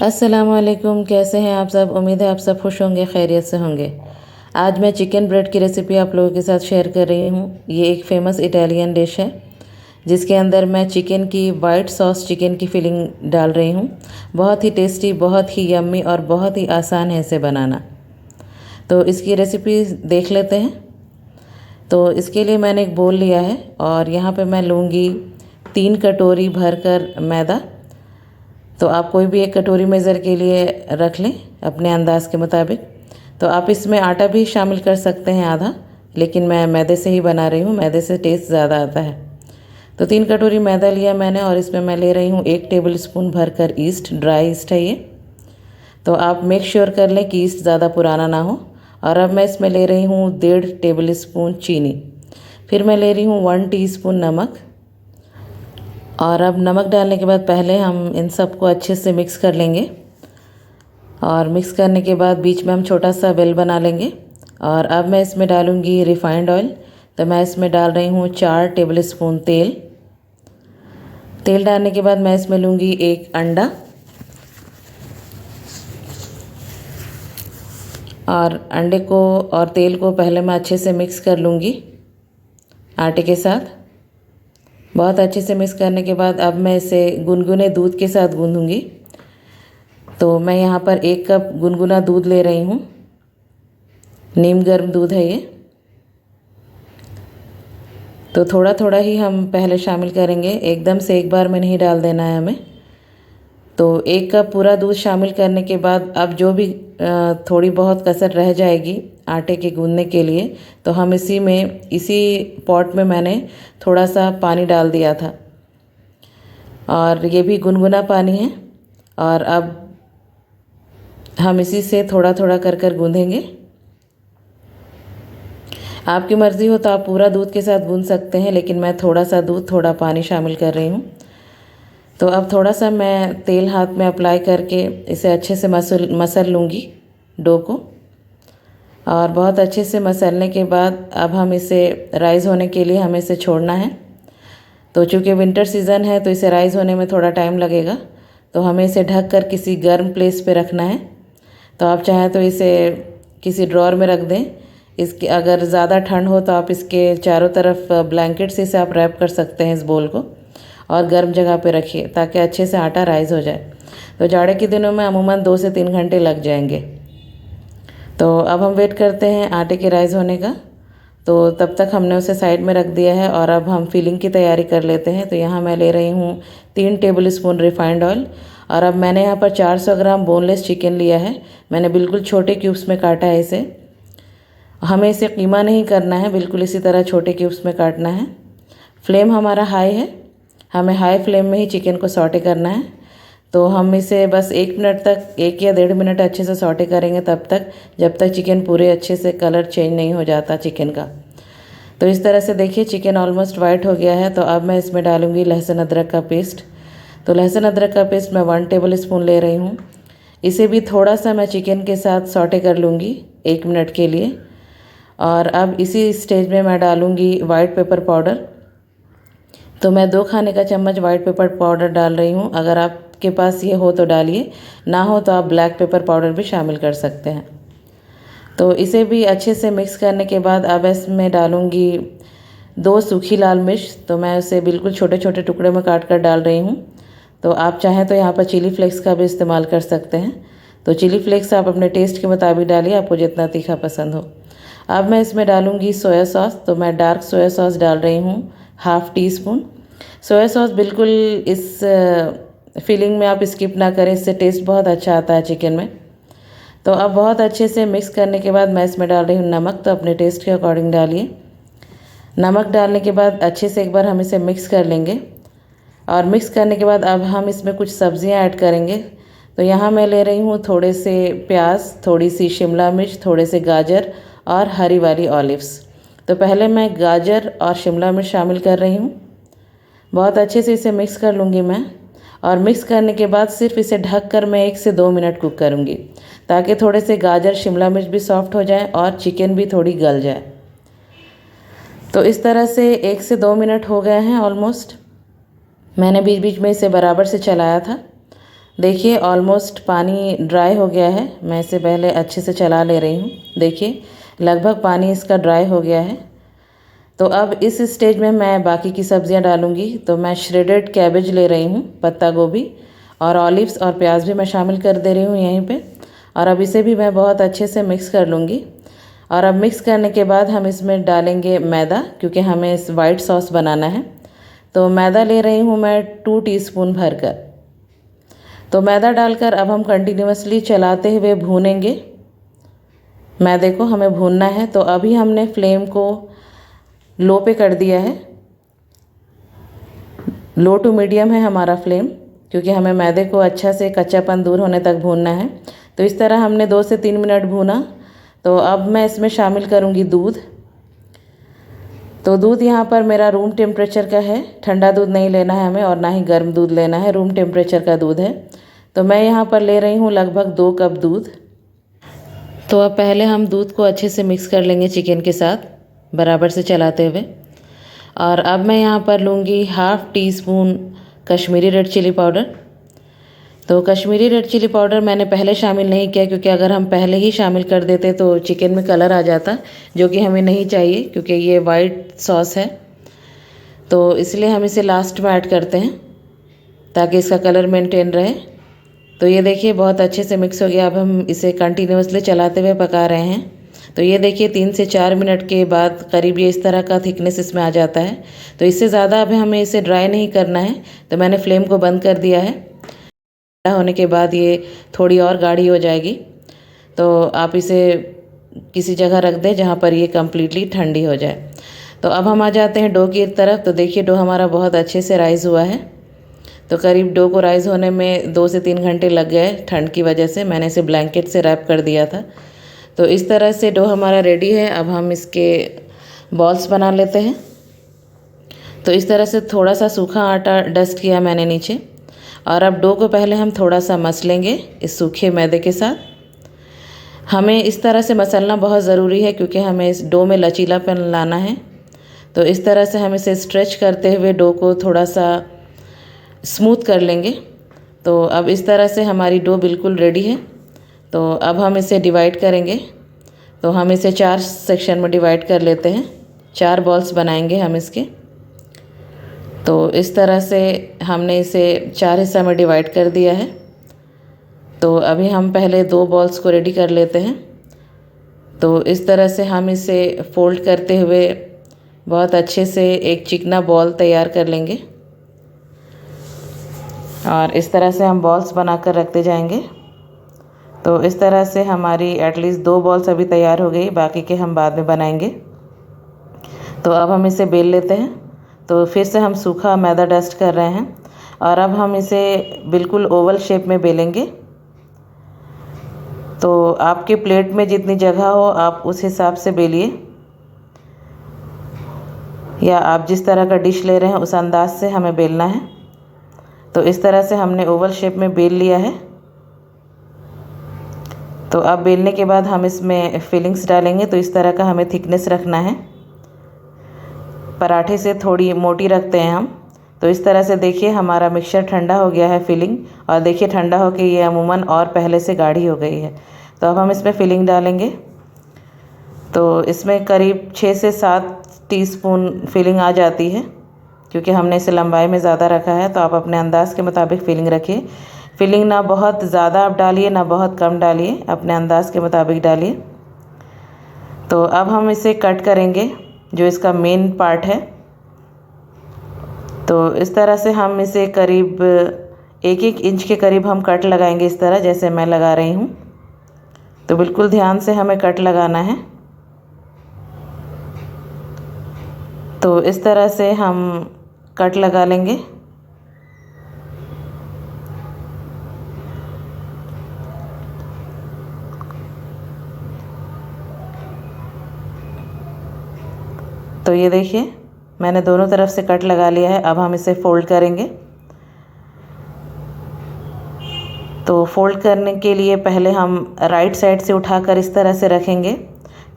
अस्सलामुअलैकुम, कैसे हैं आप सब। उम्मीद है आप सब खुश होंगे, खैरियत से होंगे। आज मैं चिकन ब्रेड की रेसिपी आप लोगों के साथ शेयर कर रही हूँ। ये एक फ़ेमस इटालियन डिश है जिसके अंदर मैं चिकन की वाइट सॉस चिकन की फिलिंग डाल रही हूँ। बहुत ही टेस्टी, बहुत ही यम्मी और बहुत ही आसान है इसे बनाना। तो इसकी रेसिपी देख लेते हैं। तो इसके लिए मैंने एक बोल लिया है और यहाँ पे मैं लूँगी 3 कटोरी भरकर मैदा। तो आप कोई भी एक कटोरी मेज़र के लिए रख लें अपने अंदाज़ के मुताबिक। तो आप इसमें आटा भी शामिल कर सकते हैं आधा, लेकिन मैं मैदे से ही बना रही हूँ, मैदे से टेस्ट ज़्यादा आता है। तो 3 कटोरी मैदा लिया मैंने और इसमें मैं ले रही हूँ 1 टेबल स्पून भरकर ईस्ट, ड्राई ईस्ट है ये। तो आप मेक श्योर कर लें कि ईस्ट ज़्यादा पुराना ना हो। और अब मैं इसमें ले रही हूँ 1.5 टेबल स्पून चीनी। फिर मैं ले रही हूँ 1 टीस्पून नमक। और अब नमक डालने के बाद पहले हम इन सबको अच्छे से मिक्स कर लेंगे। और मिक्स करने के बाद बीच में हम छोटा सा बेल बना लेंगे। और अब मैं इसमें डालूँगी रिफ़ाइंड ऑयल। तो मैं इसमें डाल रही हूँ 4 टेबल स्पून तेल। तेल डालने के बाद मैं इसमें लूँगी 1 अंडा। और अंडे को और तेल को पहले मैं अच्छे से मिक्स कर लूँगी आटे के साथ। बहुत अच्छे से मिक्स करने के बाद अब मैं इसे गुनगुने दूध के साथ गूँधूँगी। तो मैं यहाँ पर 1 कप गुनगुना दूध ले रही हूँ। नीम गर्म दूध है ये। तो थोड़ा थोड़ा ही हम पहले शामिल करेंगे, एकदम से एक बार में नहीं डाल देना है हमें। तो 1 कप पूरा दूध शामिल करने के बाद अब जो भी थोड़ी बहुत कसर रह जाएगी आटे के गूँधने के लिए, तो हम इसी पॉट में मैंने थोड़ा सा पानी डाल दिया था और ये भी गुनगुना पानी है। और अब हम इसी से थोड़ा थोड़ा कर कर गूँधेंगे। आपकी मर्ज़ी हो तो आप पूरा दूध के साथ गूँध सकते हैं, लेकिन मैं थोड़ा सा दूध थोड़ा पानी शामिल कर रही हूँ। तो अब थोड़ा सा मैं तेल हाथ में अप्लाई करके इसे अच्छे से मसल लूँगी डो को। और बहुत अच्छे से मसलने के बाद अब हम इसे राइज़ होने के लिए हमें इसे छोड़ना है। तो चूँकि विंटर सीज़न है तो इसे राइज़ होने में थोड़ा टाइम लगेगा। तो हमें इसे ढक कर किसी गर्म प्लेस पे रखना है। तो आप चाहें तो इसे किसी ड्रॉर में रख दें। इसके अगर ज़्यादा ठंड हो तो आप इसके चारों तरफ ब्लैंकेट से इसे आप रैप कर सकते हैं इस बोल को, और गर्म जगह पे रखिए ताकि अच्छे से आटा राइज़ हो जाए। तो जाड़े के दिनों में अमूमन 2 से 3 घंटे लग जाएंगे। तो अब हम वेट करते हैं आटे के राइज़ होने का। तो तब तक हमने उसे साइड में रख दिया है और अब हम फिलिंग की तैयारी कर लेते हैं। तो यहाँ मैं ले रही हूँ 3 टेबल स्पून रिफ़ाइंड ऑयल। और अब मैंने यहाँ पर 400 ग्राम बोनलेस चिकन लिया है। मैंने बिल्कुल छोटे क्यूब्स में काटा है इसे। हमें इसे कीमा नहीं करना है, बिल्कुल इसी तरह छोटे क्यूब्स में काटना है। फ्लेम हमारा हाई है, हमें हाई फ्लेम में ही चिकन को सॉटे करना है। तो हम इसे बस 1 मिनट तक, 1 या 1.5 मिनट अच्छे से सॉटे करेंगे तब तक जब तक चिकन पूरे अच्छे से कलर चेंज नहीं हो जाता चिकन का। तो इस तरह से देखिए चिकन ऑलमोस्ट वाइट हो गया है। तो अब मैं इसमें डालूँगी लहसुन अदरक का पेस्ट। तो लहसुन अदरक का पेस्ट मैं 1 टेबल स्पून ले रही हूँ। इसे भी थोड़ा सा मैं चिकन के साथ सॉटे कर लूँगी 1 मिनट के लिए। और अब इसी स्टेज में मैं डालूँगी वाइट पेपर पाउडर। तो मैं 2 खाने का चम्मच वाइट पेपर पाउडर डाल रही हूँ। अगर आपके पास ये हो तो डालिए, ना हो तो आप ब्लैक पेपर पाउडर भी शामिल कर सकते हैं। तो इसे भी अच्छे से मिक्स करने के बाद अब इसमें डालूँगी 2 सूखी लाल मिर्च। तो मैं उसे बिल्कुल छोटे छोटे टुकड़े में काट कर डाल रही हूँ। तो आप चाहें तो यहाँ पर चिली फ्लेक्स का भी इस्तेमाल कर सकते हैं। तो चिली फ्लेक्स आप अपने टेस्ट के मुताबिक डालिए, आपको जितना तीखा पसंद हो। अब मैं इसमें डालूँगी सोया सॉस। तो मैं डार्क सोया सॉस डाल रही हूँ ½ टीस्पून। सोया सॉस बिल्कुल इस फिलिंग में आप स्किप ना करें, इससे टेस्ट बहुत अच्छा आता है चिकन में। तो अब बहुत अच्छे से मिक्स करने के बाद मैं इसमें डाल रही हूँ नमक। तो अपने टेस्ट के अकॉर्डिंग डालिए। नमक डालने के बाद अच्छे से एक बार हम इसे मिक्स कर लेंगे। और मिक्स करने के बाद अब हम इसमें कुछ सब्जियां ऐड करेंगे। तो यहाँ मैं ले रही हूँ थोड़े से प्याज, थोड़ी सी शिमला मिर्च, थोड़े से गाजर और हरी वाली ऑलिव्स। तो पहले मैं गाजर और शिमला मिर्च शामिल कर रही हूँ। बहुत अच्छे से इसे मिक्स कर लूँगी मैं। और मिक्स करने के बाद सिर्फ इसे ढक कर मैं 1 से 2 मिनट कुक करूँगी ताकि थोड़े से गाजर शिमला मिर्च भी सॉफ्ट हो जाए और चिकन भी थोड़ी गल जाए। तो इस तरह से 1 से 2 मिनट हो गए हैं ऑलमोस्ट। मैंने बीच बीच में इसे बराबर से चलाया था। देखिए ऑलमोस्ट पानी ड्राई हो गया है। मैं इसे पहले अच्छे से चला ले रही हूँ। देखिए लगभग पानी इसका ड्राई हो गया है। तो अब इस स्टेज में मैं बाकी की सब्जियां डालूंगी। तो मैं श्रेडेड कैबेज ले रही हूँ, पत्ता गोभी और ऑलिव्स और प्याज भी मैं शामिल कर दे रही हूँ यहीं पे। और अब इसे भी मैं बहुत अच्छे से मिक्स कर लूँगी। और अब मिक्स करने के बाद हम इसमें डालेंगे मैदा, क्योंकि हमें इस वाइट सॉस बनाना है। तो मैदा ले रही हूँ मैं 2 टीस्पून भरकर। तो मैदा डालकर अब हम कंटिन्यूअसली चलाते हुए भूनेंगे। मैदे को हमें भूनना है। तो अभी हमने फ्लेम को लो पे कर दिया है। लो टू मीडियम है हमारा फ्लेम, क्योंकि हमें मैदे को अच्छा से कच्चापन दूर होने तक भूनना है। तो इस तरह हमने 2 से 3 मिनट भूना। तो अब मैं इसमें शामिल करूँगी दूध। तो दूध यहाँ पर मेरा रूम टेम्परेचर का है, ठंडा दूध नहीं लेना है हमें और ना ही गर्म दूध लेना है, रूम टेम्परेचर का दूध है। तो मैं यहाँ पर ले रही हूँ लगभग 2 कप दूध। तो अब पहले हम दूध को अच्छे से मिक्स कर लेंगे चिकन के साथ बराबर से चलाते हुए। और अब मैं यहाँ पर लूँगी 1/2 teaspoon Kashmiri red chilli powder. तो कश्मीरी रेड चिली पाउडर मैंने पहले शामिल नहीं किया, क्योंकि अगर हम पहले ही शामिल कर देते तो चिकन में कलर आ जाता, जो कि हमें नहीं चाहिए, क्योंकि ये वाइट सॉस है। तो इसलिए हम इसे लास्ट में ऐड करते हैं ताकि इसका कलर मेंटेन रहे। तो ये देखिए बहुत अच्छे से मिक्स हो गया। अब हम इसे कंटिन्यूअसली चलाते हुए पका रहे हैं। तो ये देखिए 3 से 4 मिनट के बाद करीब ये इस तरह का थिकनेस इसमें आ जाता है। तो इससे ज़्यादा अब हमें इसे ड्राई नहीं करना है। तो मैंने फ्लेम को बंद कर दिया है। होने के बाद ये थोड़ी और गाढ़ी हो जाएगी। तो आप इसे किसी जगह रख दें जहाँ पर ये कम्प्लीटली ठंडी हो जाए। तो अब हम आ जाते हैं डो की तरफ। तो देखिए डो हमारा बहुत अच्छे से राइज़ हुआ है। तो करीब डो को राइज़ होने में 2 से 3 घंटे लग गए ठंड की वजह से। मैंने इसे ब्लैंकेट से रैप कर दिया था। तो इस तरह से डो हमारा रेडी है। अब हम इसके बॉल्स बना लेते हैं। तो इस तरह से थोड़ा सा सूखा आटा डस्ट किया मैंने नीचे। और अब डो को पहले हम थोड़ा सा मस लेंगे इस सूखे मैदे के साथ। हमें इस तरह से मसलना बहुत ज़रूरी है, क्योंकि हमें इस डो में लचीलापन लाना है। तो इस तरह से हम इसे स्ट्रेच करते हुए डो को थोड़ा सा स्मूथ कर लेंगे। तो अब इस तरह से हमारी डो बिल्कुल रेडी है। तो अब हम इसे डिवाइड करेंगे। तो हम इसे 4 सेक्शन में डिवाइड कर लेते हैं। 4 बॉल्स बनाएंगे हम इसके। तो इस तरह से हमने इसे 4 हिस्सा में डिवाइड कर दिया है। तो अभी हम पहले 2 बॉल्स को रेडी कर लेते हैं। तो इस तरह से हम इसे फोल्ड करते हुए बहुत अच्छे से एक चिकना बॉल तैयार कर लेंगे। और इस तरह से हम बॉल्स बनाकर रखते जाएंगे। तो इस तरह से हमारी एटलीस्ट 2 बॉल्स अभी तैयार हो गई, बाकी के हम बाद में बनाएंगे। तो अब हम इसे बेल लेते हैं। तो फिर से हम सूखा मैदा डस्ट कर रहे हैं। और अब हम इसे बिल्कुल ओवल शेप में बेलेंगे। तो आपके प्लेट में जितनी जगह हो आप उस हिसाब से बेलिए, या आप जिस तरह का डिश ले रहे हैं उस अंदाज से हमें बेलना है। तो इस तरह से हमने ओवल शेप में बेल लिया है। तो अब बेलने के बाद हम इसमें फिलिंग्स डालेंगे। तो इस तरह का हमें थिकनेस रखना है। पराठे से थोड़ी मोटी रखते हैं हम। तो इस तरह से देखिए हमारा मिक्सचर ठंडा हो गया है फिलिंग। और देखिए ठंडा होकर ये अमूमन और पहले से गाढ़ी हो गई है। तो अब हम इसमें फिलिंग डालेंगे। तो इसमें करीब 6 से 7 टीस्पून फिलिंग आ जाती है, क्योंकि हमने इसे लंबाई में ज़्यादा रखा है। तो आप अपने अंदाज़ के मुताबिक फिलिंग रखिए। फिलिंग ना बहुत ज़्यादा आप डालिए ना बहुत कम डालिए, अपने अंदाज़ के मुताबिक डालिए। तो अब हम इसे कट करेंगे, जो इसका मेन पार्ट है। तो इस तरह से हम इसे करीब 1-1 इंच के करीब हम कट लगाएंगे, इस तरह जैसे मैं लगा रही हूँ। तो बिल्कुल ध्यान से हमें कट लगाना है। तो इस तरह से हम कट लगा लेंगे। तो ये देखिए मैंने दोनों तरफ से कट लगा लिया है। अब हम इसे फोल्ड करेंगे। तो फोल्ड करने के लिए पहले हम राइट साइड से उठाकर इस तरह से रखेंगे,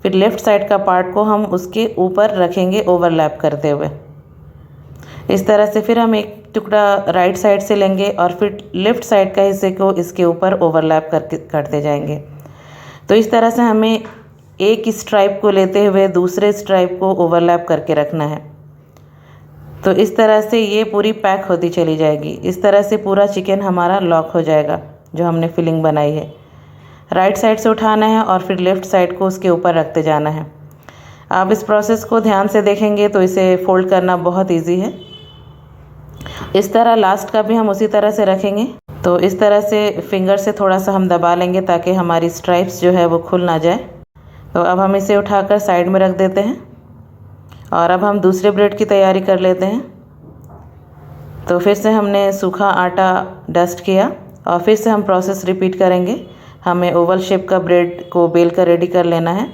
फिर लेफ़्ट साइड का पार्ट को हम उसके ऊपर रखेंगे ओवरलैप करते हुए। इस तरह से फिर हम एक टुकड़ा राइट साइड से लेंगे और फिर लेफ़्ट साइड का हिस्से को इसके ऊपर ओवरलैप करके करते जाएंगे। तो इस तरह से हमें एक स्ट्राइप को लेते हुए दूसरे स्ट्राइप को ओवरलैप करके रखना है। तो इस तरह से ये पूरी पैक होती चली जाएगी। इस तरह से पूरा चिकन हमारा लॉक हो जाएगा जो हमने फिलिंग बनाई है। राइट साइड से उठाना है और फिर लेफ़्ट साइड को उसके ऊपर रखते जाना है। आप इस प्रोसेस को ध्यान से देखेंगे तो इसे फ़ोल्ड करना बहुत ईजी है। इस तरह लास्ट का भी हम उसी तरह से रखेंगे। तो इस तरह से फिंगर से थोड़ा सा हम दबा लेंगे ताकि हमारी स्ट्राइप्स जो है वो खुल ना जाए। तो अब हम इसे उठाकर साइड में रख देते हैं और अब हम दूसरे ब्रेड की तैयारी कर लेते हैं। तो फिर से हमने सूखा आटा डस्ट किया और फिर से हम प्रोसेस रिपीट करेंगे। हमें ओवल शेप का ब्रेड को बेल कर रेडी कर लेना है।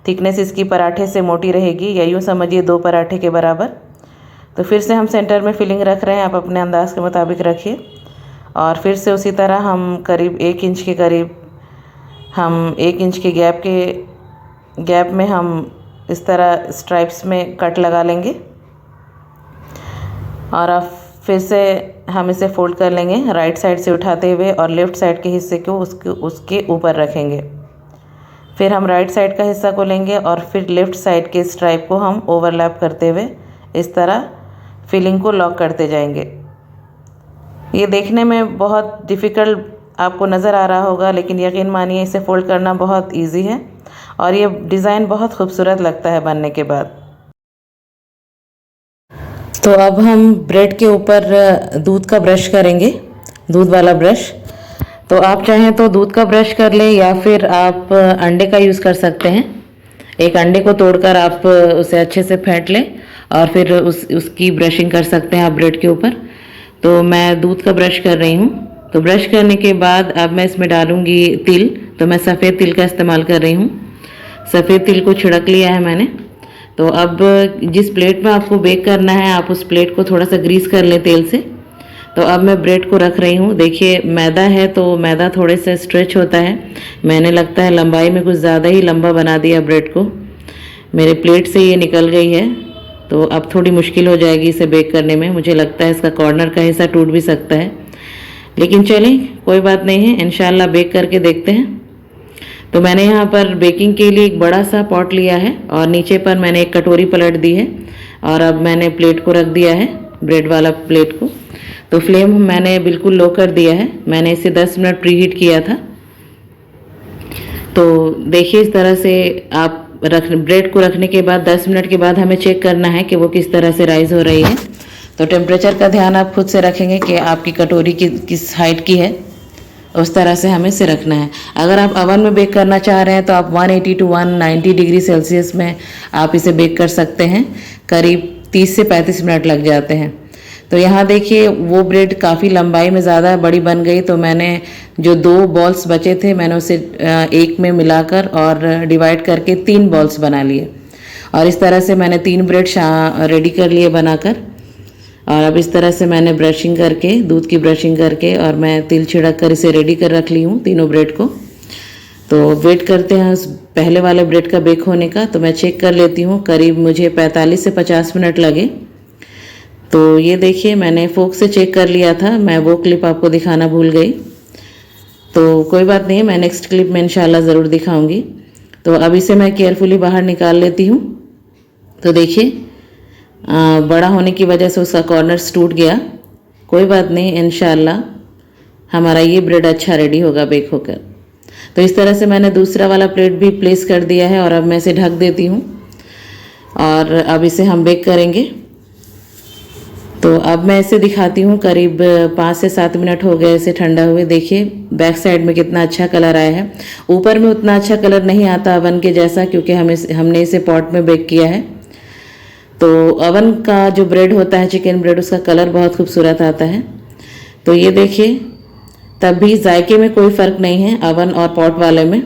थिकनेस इसकी पराठे से मोटी रहेगी या यूँ समझिए 2 पराठे के बराबर। तो फिर से हम सेंटर में फिलिंग रख रहे हैं, आप अपने अंदाज़ के मुताबिक रखिए। और फिर से उसी तरह हम करीब 1 इंच के करीब हम 1 इंच के गैप में हम इस तरह स्ट्राइप्स में कट लगा लेंगे और अब फिर से हम इसे फोल्ड कर लेंगे राइट साइड से उठाते हुए और लेफ़्ट साइड के हिस्से को उसके ऊपर रखेंगे। फिर हम राइट साइड का हिस्सा को लेंगे और फिर लेफ़्ट साइड के स्ट्राइप को हम ओवरलैप करते हुए इस तरह फिलिंग को लॉक करते जाएंगे। ये देखने में बहुत डिफ़िकल्ट आपको नज़र आ रहा होगा, लेकिन यकीन मानिए इसे फ़ोल्ड करना बहुत इजी है और ये डिज़ाइन बहुत खूबसूरत लगता है बनने के बाद। तो अब हम ब्रेड के ऊपर दूध का ब्रश करेंगे, दूध वाला ब्रश। तो आप चाहें तो दूध का ब्रश कर लें या फिर आप अंडे का यूज़ कर सकते हैं। एक अंडे को तोड़कर आप उसे अच्छे से फेंट लें और फिर उसकी ब्रशिंग कर सकते हैं आप ब्रेड के ऊपर। तो मैं दूध का ब्रश कर रही हूँ। तो ब्रश करने के बाद अब मैं इसमें डालूँगी तिल। तो मैं सफ़ेद तिल का इस्तेमाल कर रही हूँ। सफ़ेद तिल को छिड़क लिया है मैंने। तो अब जिस प्लेट में आपको बेक करना है आप उस प्लेट को थोड़ा सा ग्रीस कर लें तेल से। तो अब मैं ब्रेड को रख रही हूँ। देखिए मैदा है तो मैदा थोड़े से स्ट्रेच होता है। मैंने लगता है लंबाई में कुछ ज़्यादा ही लंबा बना दिया ब्रेड को। मेरे प्लेट से ये निकल गई है तो अब थोड़ी मुश्किल हो जाएगी इसे बेक करने में। मुझे लगता है इसका कॉर्नर का हिस्सा टूट भी सकता है, लेकिन चलें कोई बात नहीं है, इंशाल्लाह बेक करके देखते हैं। तो मैंने यहाँ पर बेकिंग के लिए एक बड़ा सा पॉट लिया है और नीचे पर मैंने एक कटोरी पलट दी है और अब मैंने प्लेट को रख दिया है, ब्रेड वाला प्लेट को। तो फ्लेम मैंने बिल्कुल लो कर दिया है। मैंने इसे 10 मिनट प्रीहीट किया था। तो देखिए इस तरह से आप ब्रेड को रखने के बाद 10 मिनट के बाद हमें चेक करना है कि वो किस तरह से राइज़ हो रही है। तो टेम्परेचर का ध्यान आप खुद से रखेंगे कि आपकी कटोरी किस हाइट की है, उस तरह से हमें इसे रखना है। अगर आप अवन में बेक करना चाह रहे हैं तो आप 180 to 190 डिग्री सेल्सियस में आप इसे बेक कर सकते हैं। करीब 30 से 35 मिनट लग जाते हैं। तो यहाँ देखिए वो ब्रेड काफ़ी लंबाई में ज़्यादा बड़ी बन गई। तो मैंने जो 2 बॉल्स बचे थे मैंने उसे एक में मिलाकर और डिवाइड करके 3 बॉल्स बना लिए और इस तरह से मैंने 3 ब्रेड रेडी कर लिए बनाकर। और अब इस तरह से मैंने ब्रशिंग करके, दूध की ब्रशिंग करके और मैं तिल छिड़क कर इसे रेडी कर रख ली हूँ तीनों ब्रेड को। तो वेट करते हैं उस पहले वाले ब्रेड का बेक होने का। तो मैं चेक कर लेती हूँ, करीब मुझे 45 से 50 मिनट लगे। तो ये देखिए मैंने फोक से चेक कर लिया था, मैं वो क्लिप आपको दिखाना भूल गई। तो कोई बात नहीं, मैं नेक्स्ट क्लिप में इंशाल्लाह ज़रूर दिखाऊंगी। तो अब इसे मैं केयरफुली बाहर निकाल लेती हूँ। तो देखिए बड़ा होने की वजह से उसका कॉर्नर्स टूट गया। कोई बात नहीं, इंशाल्लाह हमारा ये ब्रेड अच्छा रेडी होगा बेक होकर। तो इस तरह से मैंने दूसरा वाला प्लेट भी प्लेस कर दिया है और अब मैं इसे ढक देती हूँ और अब इसे हम बेक करेंगे। तो अब मैं इसे दिखाती हूँ। करीब 5 से 7 मिनट हो गए इसे ठंडा हुए। देखिए बैक साइड में कितना अच्छा कलर आया है। ऊपर में उतना अच्छा कलर नहीं आता अवन के जैसा, क्योंकि हमने इसे पॉट में बेक किया है। तो अवन का जो ब्रेड होता है चिकन ब्रेड, उसका कलर बहुत खूबसूरत आता है। तो ये देखिए तब भी जायके में कोई फ़र्क नहीं है अवन और पॉट वाले में।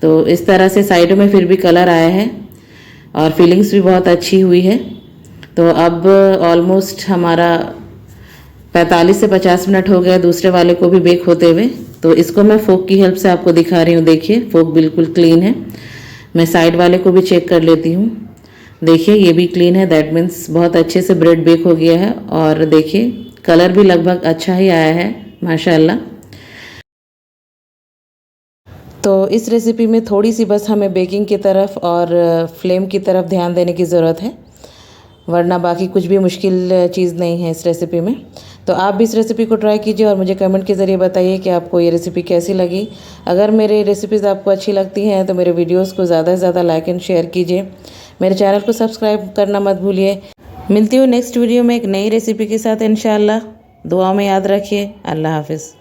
तो इस तरह से साइडों में फिर भी कलर आया है और फीलिंग्स भी बहुत अच्छी हुई है। तो अब ऑलमोस्ट हमारा 45 से 50 मिनट हो गए दूसरे वाले को भी बेक होते हुए। तो इसको मैं फोक की हेल्प से आपको दिखा रही हूँ। देखिए फोक बिल्कुल क्लीन है। मैं साइड वाले को भी चेक कर लेती हूँ। देखिए ये भी क्लीन है, दैट मीन्स बहुत अच्छे से ब्रेड बेक हो गया है। और देखिए कलर भी लगभग अच्छा ही आया है माशाल्लाह। तो इस रेसिपी में थोड़ी सी बस हमें बेकिंग की तरफ और फ्लेम की तरफ ध्यान देने की ज़रूरत है, वरना बाकी कुछ भी मुश्किल चीज़ नहीं है इस रेसिपी में। तो आप भी इस रेसिपी को ट्राई कीजिए और मुझे कमेंट के ज़रिए बताइए कि आपको ये रेसिपी कैसी लगी। अगर मेरे रेसिपीज़ आपको अच्छी लगती हैं तो मेरे वीडियोस को ज़्यादा से ज़्यादा लाइक एंड शेयर कीजिए। मेरे चैनल को सब्सक्राइब करना मत भूलिए। मिलती हूँ नेक्स्ट वीडियो में एक नई रेसिपी के साथ इंशाल्लाह। दुआ में याद रखिए। अल्लाह हाफ़िज़।